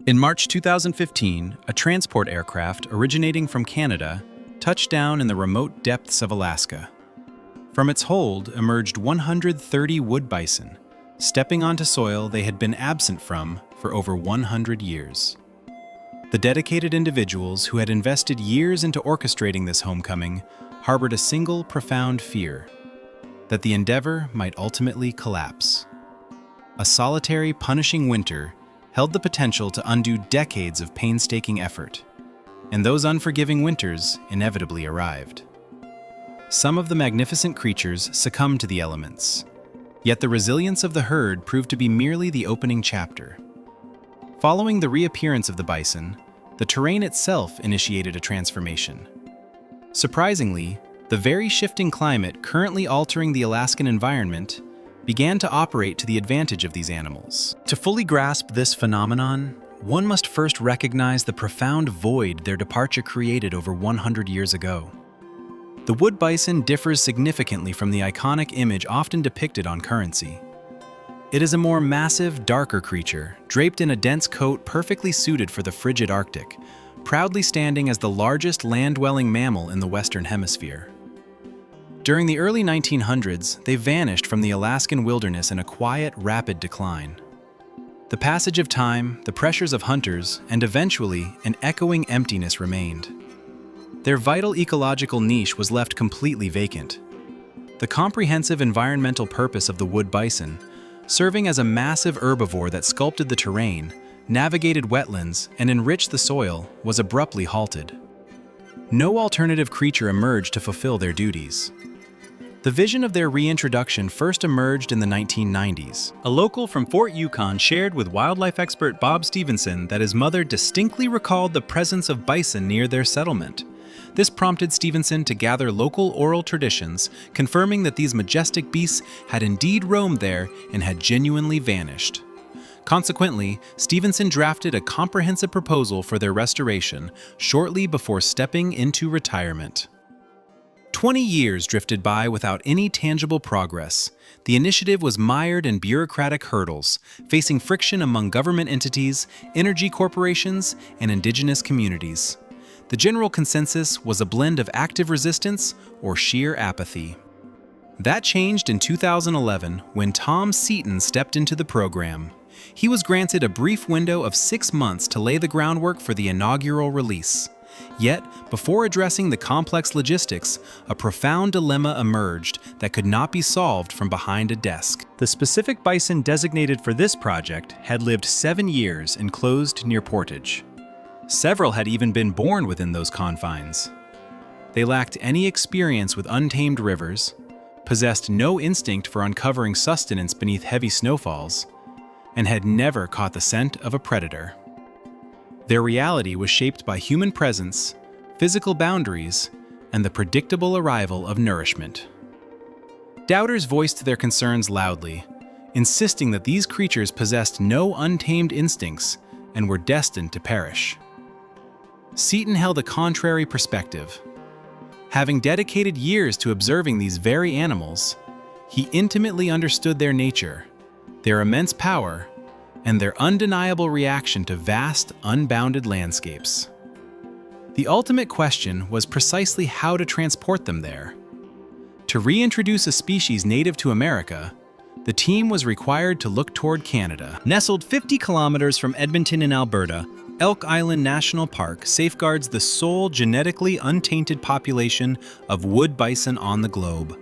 In March 2015, a transport aircraft originating from Canada touched down in the remote depths of Alaska. From its hold emerged 130 wood bison, stepping onto soil they had been absent from for over 100 years. The dedicated individuals who had invested years into orchestrating this homecoming harbored a single profound fear: that the endeavor might ultimately collapse. A solitary, punishing winter held the potential to undo decades of painstaking effort, and those unforgiving winters inevitably arrived. Some of the magnificent creatures succumbed to the elements, yet the resilience of the herd proved to be merely the opening chapter. Following the reappearance of the bison, the terrain itself initiated a transformation. Surprisingly, the very shifting climate currently altering the Alaskan environment began to operate to the advantage of these animals. To fully grasp this phenomenon, one must first recognize the profound void their departure created over 100 years ago. The wood bison differs significantly from the iconic image often depicted on currency. It is a more massive, darker creature, draped in a dense coat perfectly suited for the frigid Arctic, proudly standing as the largest land-dwelling mammal in the Western Hemisphere. During the early 1900s, they vanished from the Alaskan wilderness in a quiet, rapid decline. The passage of time, the pressures of hunters, and eventually, an echoing emptiness remained. Their vital ecological niche was left completely vacant. The comprehensive environmental purpose of the wood bison, serving as a massive herbivore that sculpted the terrain, navigated wetlands, and enriched the soil, was abruptly halted. No alternative creature emerged to fulfill their duties. The vision of their reintroduction first emerged in the 1990s. A local from Fort Yukon shared with wildlife expert Bob Stevenson that his mother distinctly recalled the presence of bison near their settlement. This prompted Stevenson to gather local oral traditions, confirming that these majestic beasts had indeed roamed there and had genuinely vanished. Consequently, Stevenson drafted a comprehensive proposal for their restoration shortly before stepping into retirement. 20 years drifted by without any tangible progress. The initiative was mired in bureaucratic hurdles, facing friction among government entities, energy corporations, and indigenous communities. The general consensus was a blend of active resistance or sheer apathy. That changed in 2011 when Tom Seaton stepped into the program. He was granted a brief window of 6 months to lay the groundwork for the inaugural release. Yet, before addressing the complex logistics, a profound dilemma emerged that could not be solved from behind a desk. The specific bison designated for this project had lived 7 years enclosed near Portage. Several had even been born within those confines. They lacked any experience with untamed rivers, possessed no instinct for uncovering sustenance beneath heavy snowfalls, and had never caught the scent of a predator. Their reality was shaped by human presence, physical boundaries, and the predictable arrival of nourishment. Doubters voiced their concerns loudly, insisting that these creatures possessed no untamed instincts and were destined to perish. Seaton held a contrary perspective. Having dedicated years to observing these very animals, he intimately understood their nature, their immense power, and their undeniable reaction to vast, unbounded landscapes. The ultimate question was precisely how to transport them there. To reintroduce a species native to America, the team was required to look toward Canada. Nestled 50 kilometers from Edmonton in Alberta, Elk Island National Park safeguards the sole genetically untainted population of wood bison on the globe.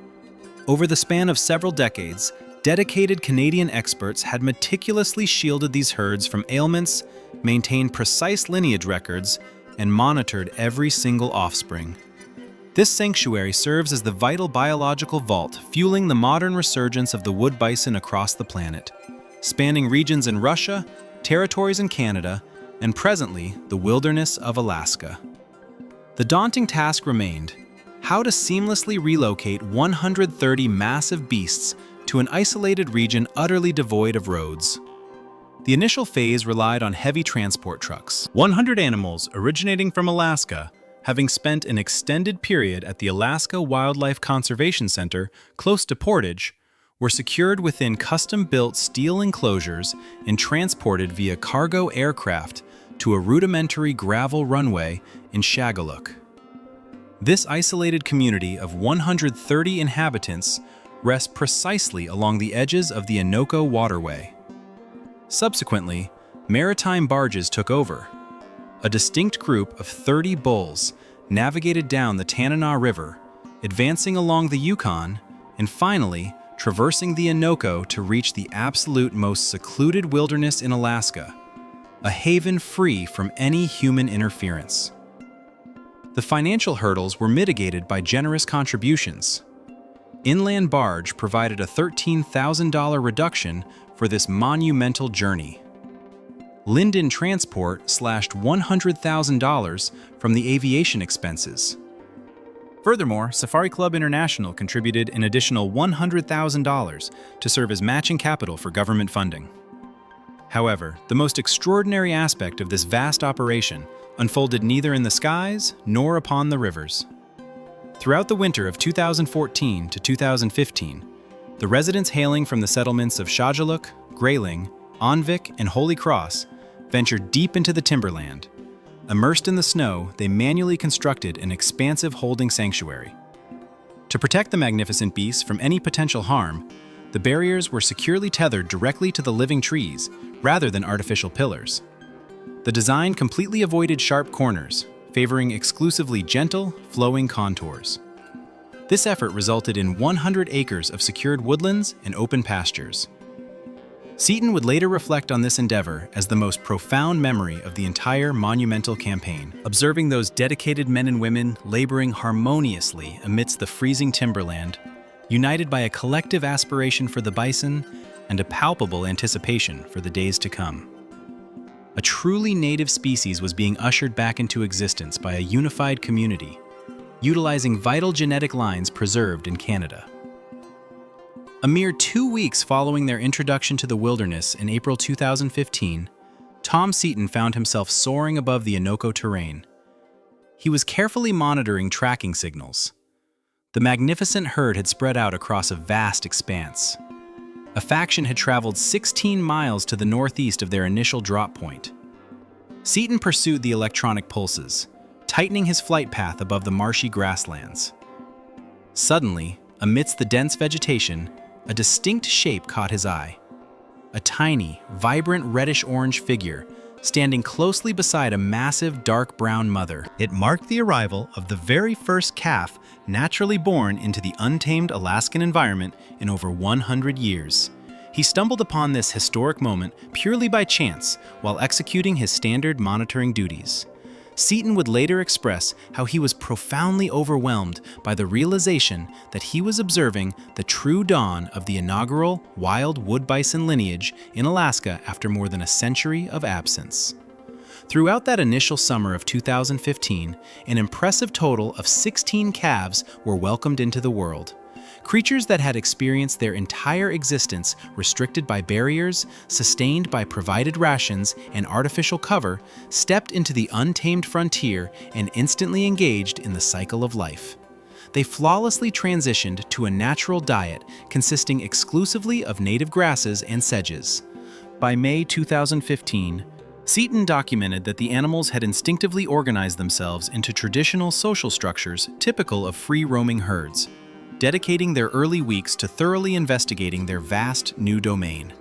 Over the span of several decades, dedicated Canadian experts had meticulously shielded these herds from ailments, maintained precise lineage records, and monitored every single offspring. This sanctuary serves as the vital biological vault fueling the modern resurgence of the wood bison across the planet, spanning regions in Russia, territories in Canada, and presently the wilderness of Alaska. The daunting task remained: how to seamlessly relocate 130 massive beasts to an isolated region utterly devoid of roads. The initial phase relied on heavy transport trucks. 100 animals originating from Alaska, having spent an extended period at the Alaska Wildlife Conservation Center close to Portage, were secured within custom-built steel enclosures and transported via cargo aircraft to a rudimentary gravel runway in Shagaluk. This isolated community of 130 inhabitants rests precisely along the edges of the Innoko waterway. Subsequently, maritime barges took over. A distinct group of 30 bulls navigated down the Tanana River, advancing along the Yukon, and finally traversing the Innoko to reach the absolute most secluded wilderness in Alaska, a haven free from any human interference. The financial hurdles were mitigated by generous contributions. Inland Barge provided a $13,000 reduction for this monumental journey. Linden Transport slashed $100,000 from the aviation expenses. Furthermore, Safari Club International contributed an additional $100,000 to serve as matching capital for government funding. However, the most extraordinary aspect of this vast operation unfolded neither in the skies nor upon the rivers. Throughout the winter of 2014 to 2015, the residents hailing from the settlements of Shagaluk, Grayling, Onvik, and Holy Cross ventured deep into the timberland. Immersed in the snow, they manually constructed an expansive holding sanctuary. To protect the magnificent beasts from any potential harm, the barriers were securely tethered directly to the living trees rather than artificial pillars. The design completely avoided sharp corners, favoring exclusively gentle, flowing contours. This effort resulted in 100 acres of secured woodlands and open pastures. Seaton would later reflect on this endeavor as the most profound memory of the entire monumental campaign, observing those dedicated men and women laboring harmoniously amidst the freezing timberland, united by a collective aspiration for the bison and a palpable anticipation for the days to come. A truly native species was being ushered back into existence by a unified community, utilizing vital genetic lines preserved in Canada. A mere 2 weeks following their introduction to the wilderness in April 2015, Tom Seaton found himself soaring above the Innoko terrain. He was carefully monitoring tracking signals. The magnificent herd had spread out across a vast expanse. A faction had traveled 16 miles to the northeast of their initial drop point. Seaton pursued the electronic pulses, tightening his flight path above the marshy grasslands. Suddenly, amidst the dense vegetation, a distinct shape caught his eye. A tiny, vibrant reddish-orange figure standing closely beside a massive dark brown mother. It marked the arrival of the very first calf naturally born into the untamed Alaskan environment in over 100 years. He stumbled upon this historic moment purely by chance while executing his standard monitoring duties. Seaton would later express how he was profoundly overwhelmed by the realization that he was observing the true dawn of the inaugural wild wood bison lineage in Alaska after more than a century of absence. Throughout that initial summer of 2015, an impressive total of 16 calves were welcomed into the world. Creatures that had experienced their entire existence restricted by barriers, sustained by provided rations and artificial cover, stepped into the untamed frontier and instantly engaged in the cycle of life. They flawlessly transitioned to a natural diet consisting exclusively of native grasses and sedges. By May 2015, Seaton documented that the animals had instinctively organized themselves into traditional social structures typical of free-roaming herds, dedicating their early weeks to thoroughly investigating their vast new domain.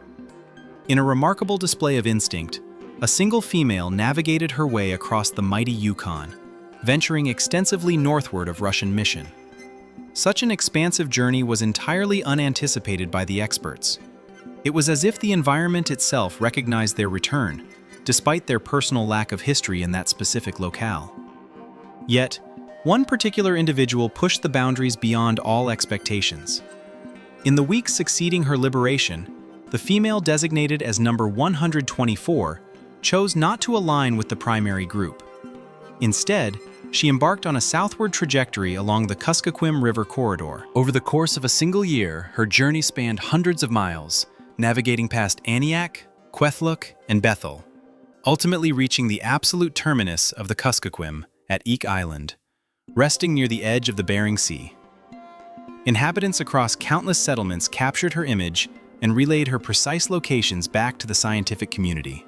In a remarkable display of instinct, a single female navigated her way across the mighty Yukon, venturing extensively northward of Russian Mission. Such an expansive journey was entirely unanticipated by the experts. It was as if the environment itself recognized their return, despite their personal lack of history in that specific locale. Yet, one particular individual pushed the boundaries beyond all expectations. In the weeks succeeding her liberation, the female designated as number 124 chose not to align with the primary group. Instead, she embarked on a southward trajectory along the Kuskokwim River corridor. Over the course of a single year, her journey spanned hundreds of miles, navigating past Aniak, Kwethluk, and Bethel, ultimately reaching the absolute terminus of the Kuskokwim at Eek Island, resting near the edge of the Bering Sea. Inhabitants across countless settlements captured her image and relayed her precise locations back to the scientific community.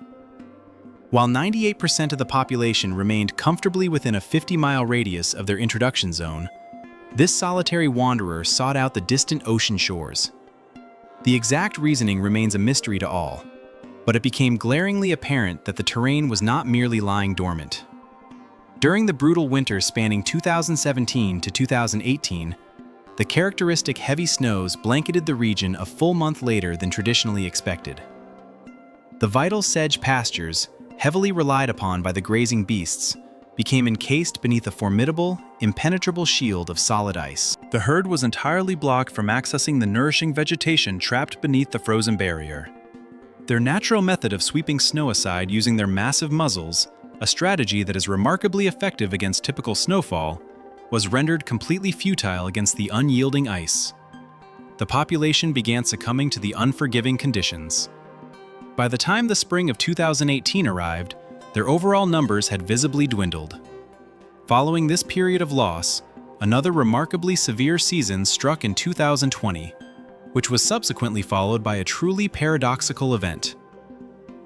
While 98% of the population remained comfortably within a 50-mile radius of their introduction zone, this solitary wanderer sought out the distant ocean shores. The exact reasoning remains a mystery to all, but it became glaringly apparent that the terrain was not merely lying dormant. During the brutal winter spanning 2017 to 2018, the characteristic heavy snows blanketed the region a full month later than traditionally expected. The vital sedge pastures, heavily relied upon by the grazing beasts, became encased beneath a formidable, impenetrable shield of solid ice. The herd was entirely blocked from accessing the nourishing vegetation trapped beneath the frozen barrier. Their natural method of sweeping snow aside using their massive muzzles, a strategy that is remarkably effective against typical snowfall, was rendered completely futile against the unyielding ice. The population began succumbing to the unforgiving conditions. By the time the spring of 2018 arrived, their overall numbers had visibly dwindled. Following this period of loss, another remarkably severe season struck in 2020, which was subsequently followed by a truly paradoxical event.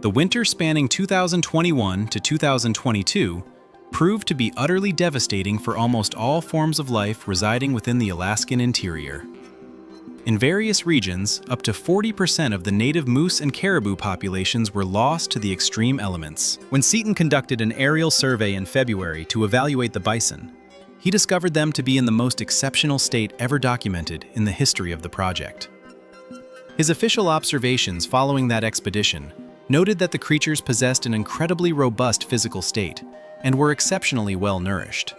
The winter spanning 2021 to 2022 proved to be utterly devastating for almost all forms of life residing within the Alaskan interior. In various regions, up to 40% of the native moose and caribou populations were lost to the extreme elements. When Seaton conducted an aerial survey in February to evaluate the bison, he discovered them to be in the most exceptional state ever documented in the history of the project. His official observations following that expedition noted that the creatures possessed an incredibly robust physical state and were exceptionally well nourished.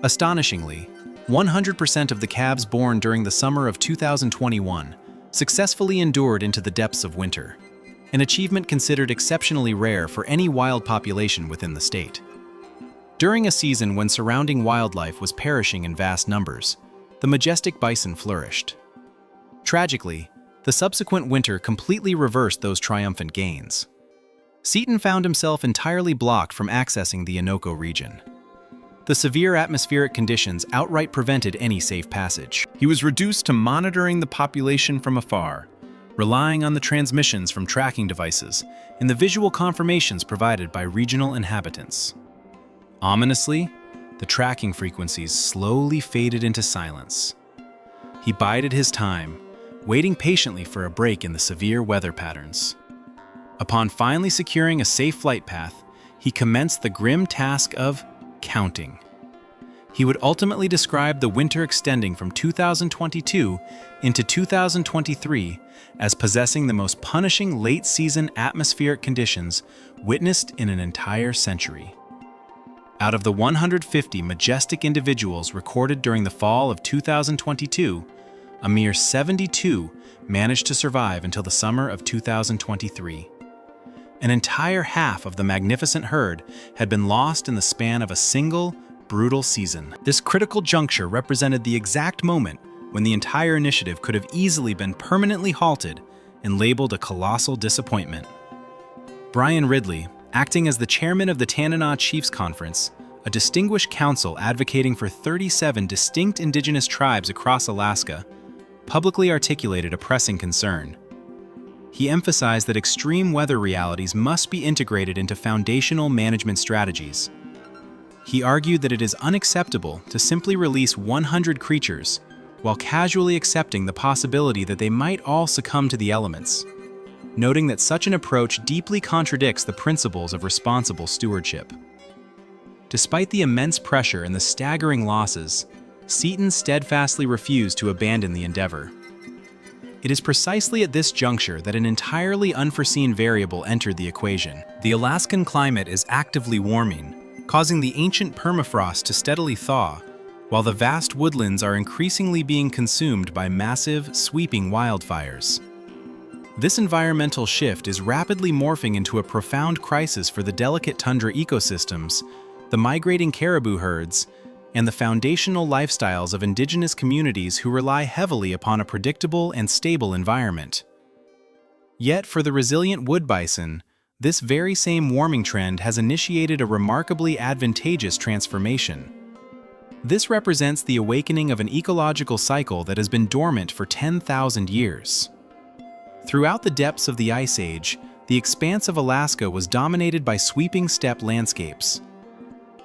Astonishingly, 100% of the calves born during the summer of 2021 successfully endured into the depths of winter, an achievement considered exceptionally rare for any wild population within the state. During a season when surrounding wildlife was perishing in vast numbers, the majestic bison flourished. Tragically, the subsequent winter completely reversed those triumphant gains. Seaton found himself entirely blocked from accessing the Innoko region. The severe atmospheric conditions outright prevented any safe passage. He was reduced to monitoring the population from afar, relying on the transmissions from tracking devices and the visual confirmations provided by regional inhabitants. Ominously, the tracking frequencies slowly faded into silence. He bided his time, waiting patiently for a break in the severe weather patterns. Upon finally securing a safe flight path, he commenced the grim task of counting. He would ultimately describe the winter extending from 2022 into 2023 as possessing the most punishing late-season atmospheric conditions witnessed in an entire century. Out of the 150 majestic individuals recorded during the fall of 2022, a mere 72 managed to survive until the summer of 2023. An entire half of the magnificent herd had been lost in the span of a single, brutal season. This critical juncture represented the exact moment when the entire initiative could have easily been permanently halted and labeled a colossal disappointment. Brian Ridley, acting as the chairman of the Tanana Chiefs Conference, a distinguished council advocating for 37 distinct indigenous tribes across Alaska, publicly articulated a pressing concern. He emphasized that extreme weather realities must be integrated into foundational management strategies. He argued that it is unacceptable to simply release 100 creatures while casually accepting the possibility that they might all succumb to the elements, noting that such an approach deeply contradicts the principles of responsible stewardship. Despite the immense pressure and the staggering losses, Seaton steadfastly refused to abandon the endeavor. It is precisely at this juncture that an entirely unforeseen variable entered the equation. The Alaskan climate is actively warming, causing the ancient permafrost to steadily thaw, while the vast woodlands are increasingly being consumed by massive, sweeping wildfires. This environmental shift is rapidly morphing into a profound crisis for the delicate tundra ecosystems, the migrating caribou herds, and the foundational lifestyles of indigenous communities who rely heavily upon a predictable and stable environment. Yet for the resilient wood bison, this very same warming trend has initiated a remarkably advantageous transformation. This represents the awakening of an ecological cycle that has been dormant for 10,000 years. Throughout the depths of the Ice Age, the expanse of Alaska was dominated by sweeping steppe landscapes.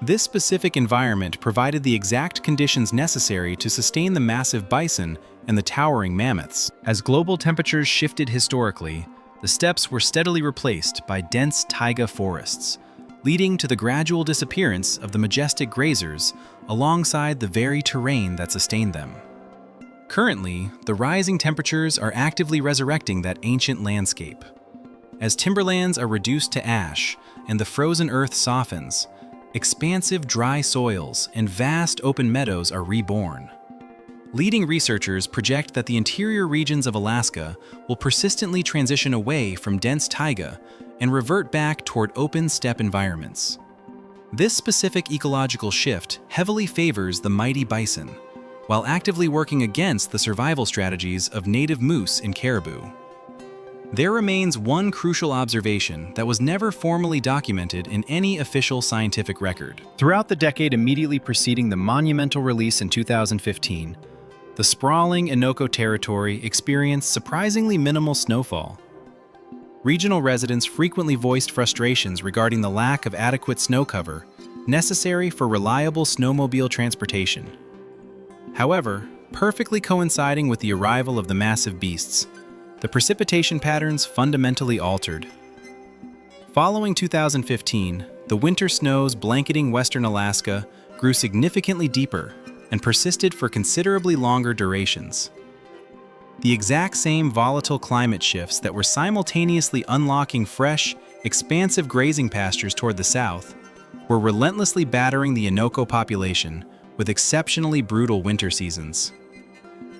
This specific environment provided the exact conditions necessary to sustain the massive bison and the towering mammoths. As global temperatures shifted historically, the steppes were steadily replaced by dense taiga forests, leading to the gradual disappearance of the majestic grazers alongside the very terrain that sustained them. Currently, the rising temperatures are actively resurrecting that ancient landscape. As timberlands are reduced to ash and the frozen earth softens, expansive dry soils and vast open meadows are reborn. Leading researchers project that the interior regions of Alaska will persistently transition away from dense taiga and revert back toward open steppe environments. This specific ecological shift heavily favors the mighty bison, while actively working against the survival strategies of native moose and caribou. There remains one crucial observation that was never formally documented in any official scientific record. Throughout the decade immediately preceding the monumental release in 2015, the sprawling Innoko territory experienced surprisingly minimal snowfall. Regional residents frequently voiced frustrations regarding the lack of adequate snow cover necessary for reliable snowmobile transportation. However, perfectly coinciding with the arrival of the massive beasts, the precipitation patterns fundamentally altered. Following 2015, the winter snows blanketing western Alaska grew significantly deeper and persisted for considerably longer durations. The exact same volatile climate shifts that were simultaneously unlocking fresh, expansive grazing pastures toward the south were relentlessly battering the Innoko population with exceptionally brutal winter seasons.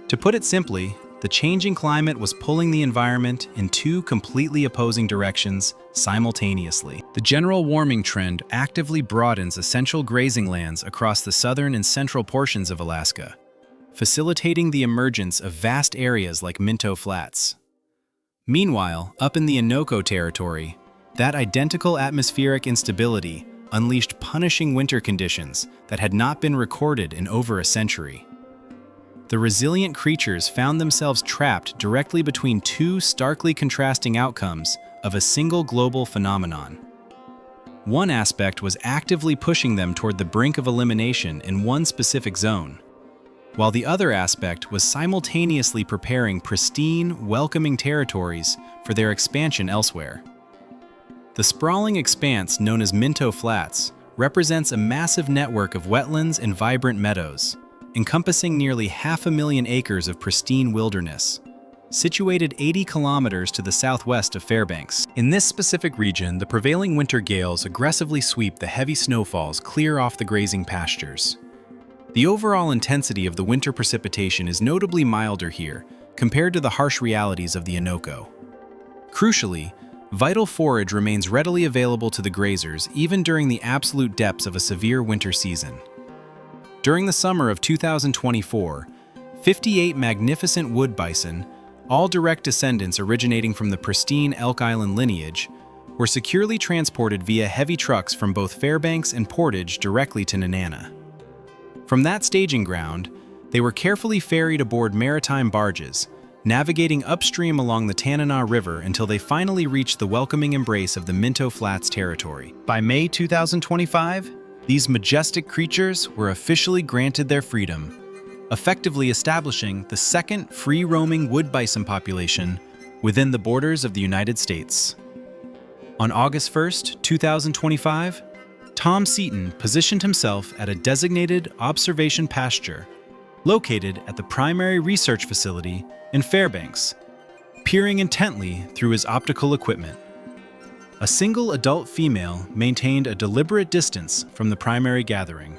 To put it simply, the changing climate was pulling the environment in two completely opposing directions simultaneously. The general warming trend actively broadens essential grazing lands across the southern and central portions of Alaska, facilitating the emergence of vast areas like Minto Flats. Meanwhile, up in the Innoko territory, that identical atmospheric instability unleashed punishing winter conditions that had not been recorded in over a century. The resilient creatures found themselves trapped directly between two starkly contrasting outcomes of a single global phenomenon. One aspect was actively pushing them toward the brink of elimination in one specific zone, while the other aspect was simultaneously preparing pristine, welcoming territories for their expansion elsewhere. The sprawling expanse known as Minto Flats represents a massive network of wetlands and vibrant meadows, encompassing nearly 500,000 acres of pristine wilderness, situated 80 kilometers to the southwest of Fairbanks. In this specific region, the prevailing winter gales aggressively sweep the heavy snowfalls clear off the grazing pastures. The overall intensity of the winter precipitation is notably milder here compared to the harsh realities of the Innoko. Crucially, vital forage remains readily available to the grazers even during the absolute depths of a severe winter season. During the summer of 2024, 58 magnificent wood bison, all direct descendants originating from the pristine Elk Island lineage, were securely transported via heavy trucks from both Fairbanks and Portage directly to Nenana. From that staging ground, they were carefully ferried aboard maritime barges, navigating upstream along the Tanana River until they finally reached the welcoming embrace of the Minto Flats territory. By May 2025, these majestic creatures were officially granted their freedom, effectively establishing the second free-roaming wood bison population within the borders of the United States. On August 1, 2025, Tom Seaton positioned himself at a designated observation pasture located at the primary research facility in Fairbanks, peering intently through his optical equipment. A single adult female maintained a deliberate distance from the primary gathering.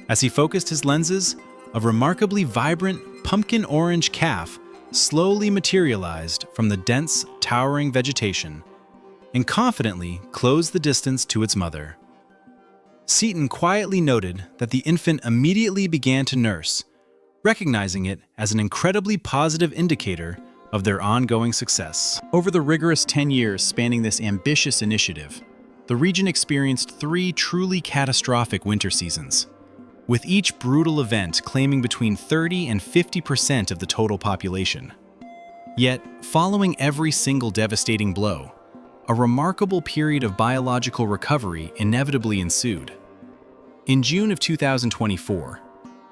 As he focused his lenses, a remarkably vibrant pumpkin orange calf slowly materialized from the dense, towering vegetation and confidently closed the distance to its mother. Seaton quietly noted that the infant immediately began to nurse, recognizing it as an incredibly positive indicator of their ongoing success. Over the rigorous 10 years spanning this ambitious initiative, the region experienced 3 truly catastrophic winter seasons, with each brutal event claiming between 30 and 50% of the total population. Yet, following every single devastating blow, a remarkable period of biological recovery inevitably ensued. In June of 2024,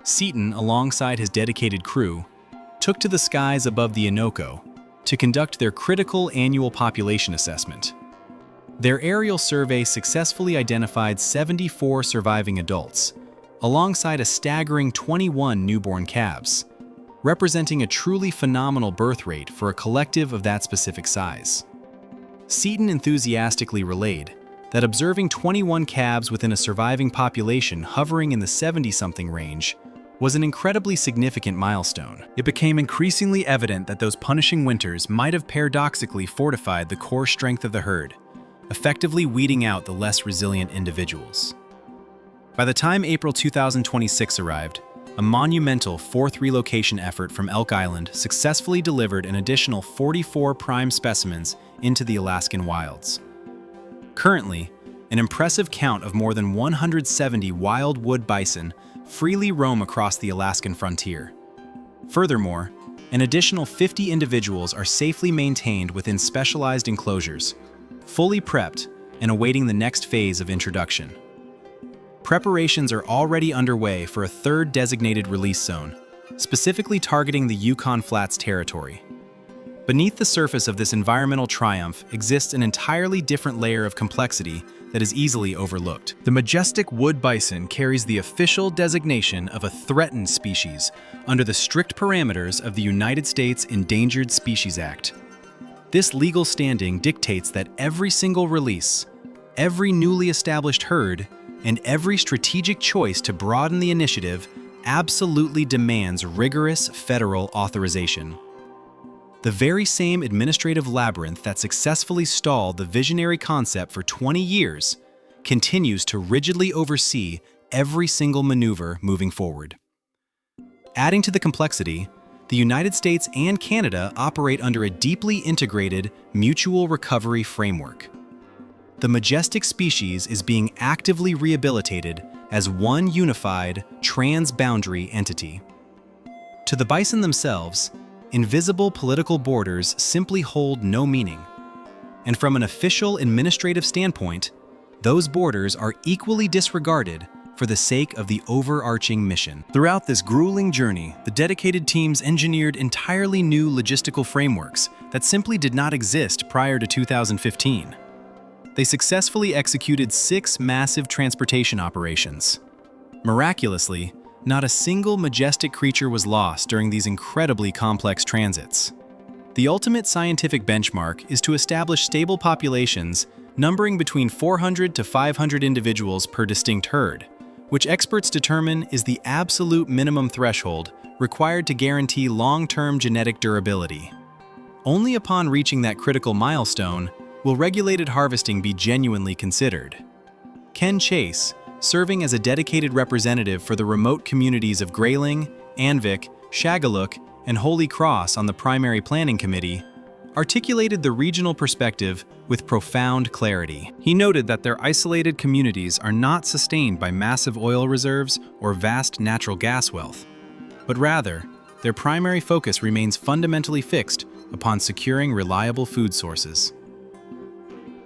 Seaton, alongside his dedicated crew, took to the skies above the Innoko to conduct their critical annual population assessment. Their aerial survey successfully identified 74 surviving adults, alongside a staggering 21 newborn calves, representing a truly phenomenal birth rate for a collective of that specific size. Seaton enthusiastically relayed that observing 21 calves within a surviving population hovering in the 70-something range was an incredibly significant milestone. It became increasingly evident that those punishing winters might have paradoxically fortified the core strength of the herd, effectively weeding out the less resilient individuals. By the time April 2026 arrived, a monumental fourth relocation effort from Elk Island successfully delivered an additional 44 prime specimens into the Alaskan wilds. Currently, an impressive count of more than 170 wild wood bison freely roam across the Alaskan frontier. Furthermore, an additional 50 individuals are safely maintained within specialized enclosures, fully prepped and awaiting the next phase of introduction. Preparations are already underway for a third designated release zone, specifically targeting the Yukon Flats territory. Beneath the surface of this environmental triumph exists an entirely different layer of complexity that is easily overlooked. The majestic wood bison carries the official designation of a threatened species under the strict parameters of the United States Endangered Species Act. This legal standing dictates that every single release, every newly established herd, and every strategic choice to broaden the initiative absolutely demands rigorous federal authorization. The very same administrative labyrinth that successfully stalled the visionary concept for 20 years continues to rigidly oversee every single maneuver moving forward. Adding to the complexity, the United States and Canada operate under a deeply integrated mutual recovery framework. The majestic species is being actively rehabilitated as one unified, trans-boundary entity. To the bison themselves, invisible political borders simply hold no meaning. And from an official administrative standpoint, those borders are equally disregarded for the sake of the overarching mission. Throughout this grueling journey, the dedicated teams engineered entirely new logistical frameworks that simply did not exist prior to 2015. They successfully executed 6 massive transportation operations. Miraculously, not a single majestic creature was lost during these incredibly complex transits. The ultimate scientific benchmark is to establish stable populations numbering between 400 to 500 individuals per distinct herd, which experts determine is the absolute minimum threshold required to guarantee long-term genetic durability. Only upon reaching that critical milestone will regulated harvesting be genuinely considered. Ken Chase, serving as a dedicated representative for the remote communities of Grayling, Anvik, Shagaluk, and Holy Cross on the primary planning committee, articulated the regional perspective with profound clarity. He noted that their isolated communities are not sustained by massive oil reserves or vast natural gas wealth, but rather, their primary focus remains fundamentally fixed upon securing reliable food sources.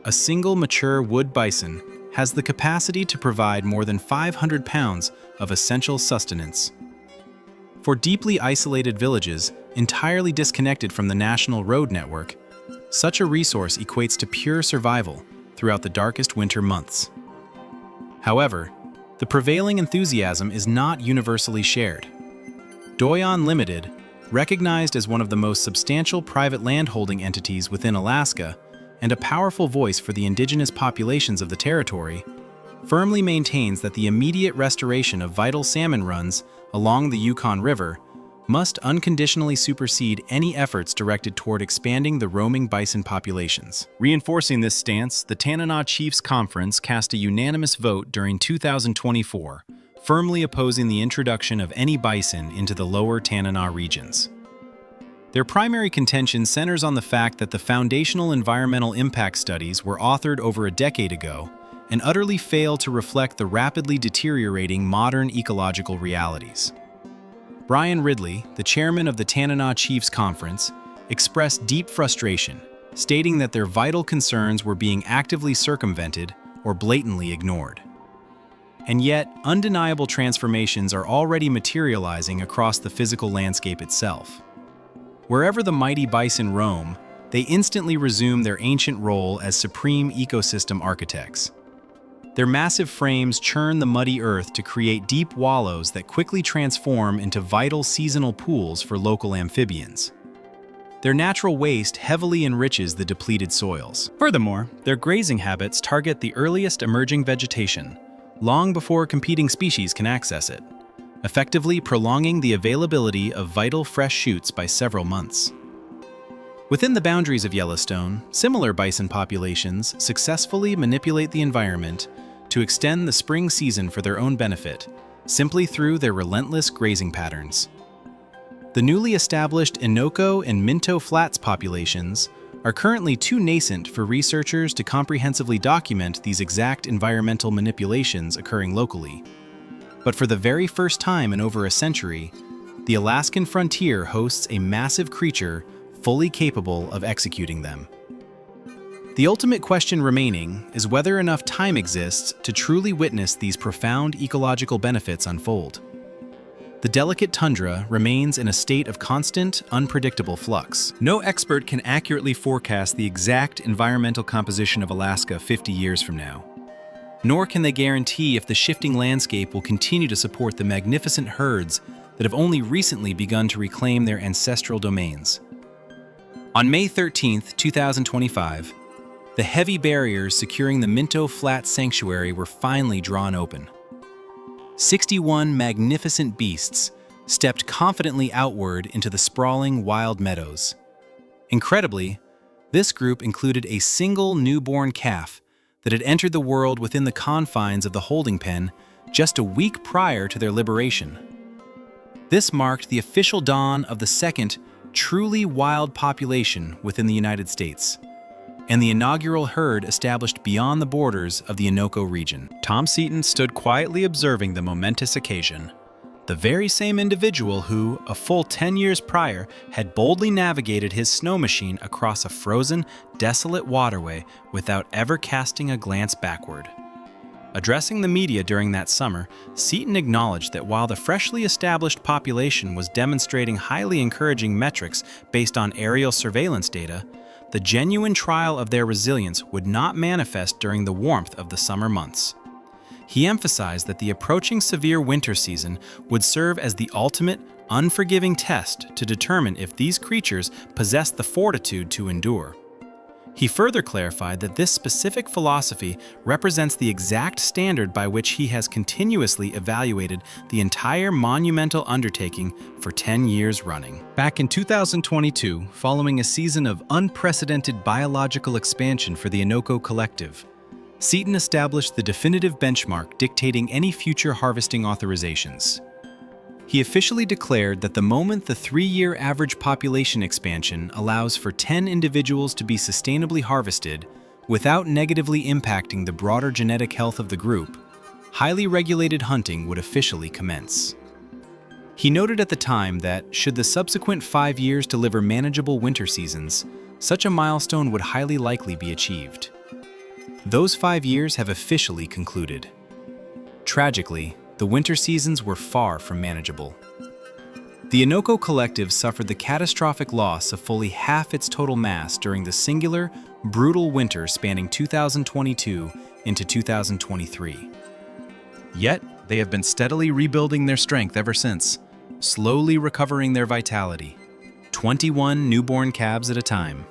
A single mature wood bison has the capacity to provide more than 500 pounds of essential sustenance. For deeply isolated villages entirely disconnected from the national road network, such a resource equates to pure survival throughout the darkest winter months. However, the prevailing enthusiasm is not universally shared. Doyon Limited, recognized as one of the most substantial private landholding entities within Alaska, and a powerful voice for the indigenous populations of the territory, firmly maintains that the immediate restoration of vital salmon runs along the Yukon River must unconditionally supersede any efforts directed toward expanding the roaming bison populations. Reinforcing this stance, the Tanana Chiefs Conference cast a unanimous vote during 2024, firmly opposing the introduction of any bison into the lower Tanana regions. Their primary contention centers on the fact that the foundational environmental impact studies were authored over a decade ago and utterly fail to reflect the rapidly deteriorating modern ecological realities. Brian Ridley, the chairman of the Tanana Chiefs Conference, expressed deep frustration, stating that their vital concerns were being actively circumvented or blatantly ignored. And yet, undeniable transformations are already materializing across the physical landscape itself. Wherever the mighty bison roam, they instantly resume their ancient role as supreme ecosystem architects. Their massive frames churn the muddy earth to create deep wallows that quickly transform into vital seasonal pools for local amphibians. Their natural waste heavily enriches the depleted soils. Furthermore, their grazing habits target the earliest emerging vegetation, long before competing species can access it, effectively prolonging the availability of vital fresh shoots by several months. Within the boundaries of Yellowstone, similar bison populations successfully manipulate the environment to extend the spring season for their own benefit, simply through their relentless grazing patterns. The newly established Innoko and Minto Flats populations are currently too nascent for researchers to comprehensively document these exact environmental manipulations occurring locally. But for the very first time in over a century, the Alaskan frontier hosts a massive creature fully capable of executing them. The ultimate question remaining is whether enough time exists to truly witness these profound ecological benefits unfold. The delicate tundra remains in a state of constant, unpredictable flux. No expert can accurately forecast the exact environmental composition of Alaska 50 years from now. Nor can they guarantee if the shifting landscape will continue to support the magnificent herds that have only recently begun to reclaim their ancestral domains. On May 13, 2025, the heavy barriers securing the Minto Flats Sanctuary were finally drawn open. 61 magnificent beasts stepped confidently outward into the sprawling wild meadows. Incredibly, this group included a single newborn calf that had entered the world within the confines of the holding pen just a week prior to their liberation. This marked the official dawn of the second, truly wild population within the United States, and the inaugural herd established beyond the borders of the Innoko region. Tom Seaton stood quietly observing the momentous occasion. The very same individual who, a full 10 years prior, had boldly navigated his snow machine across a frozen, desolate waterway without ever casting a glance backward. Addressing the media during that summer, Seaton acknowledged that while the freshly established population was demonstrating highly encouraging metrics based on aerial surveillance data, the genuine trial of their resilience would not manifest during the warmth of the summer months. He emphasized that the approaching severe winter season would serve as the ultimate, unforgiving test to determine if these creatures possessed the fortitude to endure. He further clarified that this specific philosophy represents the exact standard by which he has continuously evaluated the entire monumental undertaking for 10 years running. Back in 2022, following a season of unprecedented biological expansion for the Innoko Collective, Seaton established the definitive benchmark dictating any future harvesting authorizations. He officially declared that the moment the 3-year average population expansion allows for 10 individuals to be sustainably harvested without negatively impacting the broader genetic health of the group, highly regulated hunting would officially commence. He noted at the time that, should the subsequent 5 years deliver manageable winter seasons, such a milestone would highly likely be achieved. Those 5 years have officially concluded. Tragically, the winter seasons were far from manageable. The Innoko Collective suffered the catastrophic loss of fully half its total mass during the singular, brutal winter spanning 2022 into 2023. Yet, they have been steadily rebuilding their strength ever since, slowly recovering their vitality, 21 newborn calves at a time.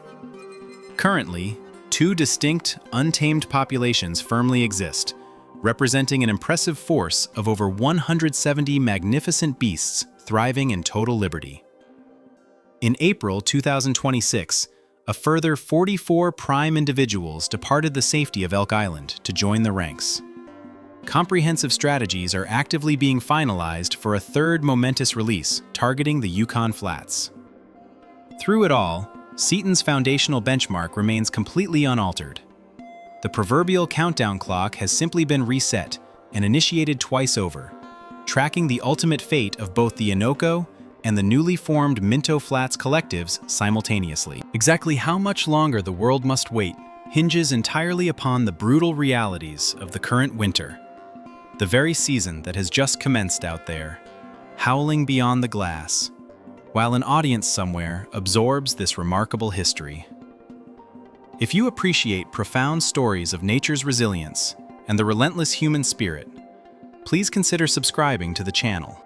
Currently, 2 distinct, untamed populations firmly exist, representing an impressive force of over 170 magnificent beasts thriving in total liberty. In April 2026, a further 44 prime individuals departed the safety of Elk Island to join the ranks. Comprehensive strategies are actively being finalized for a third momentous release targeting the Yukon Flats. Through it all, Seaton's foundational benchmark remains completely unaltered. The proverbial countdown clock has simply been reset and initiated twice over, tracking the ultimate fate of both the Innoko and the newly formed Minto Flats collectives simultaneously. Exactly how much longer the world must wait hinges entirely upon the brutal realities of the current winter, the very season that has just commenced out there, howling beyond the glass, while an audience somewhere absorbs this remarkable history. If you appreciate profound stories of nature's resilience and the relentless human spirit, please consider subscribing to the channel.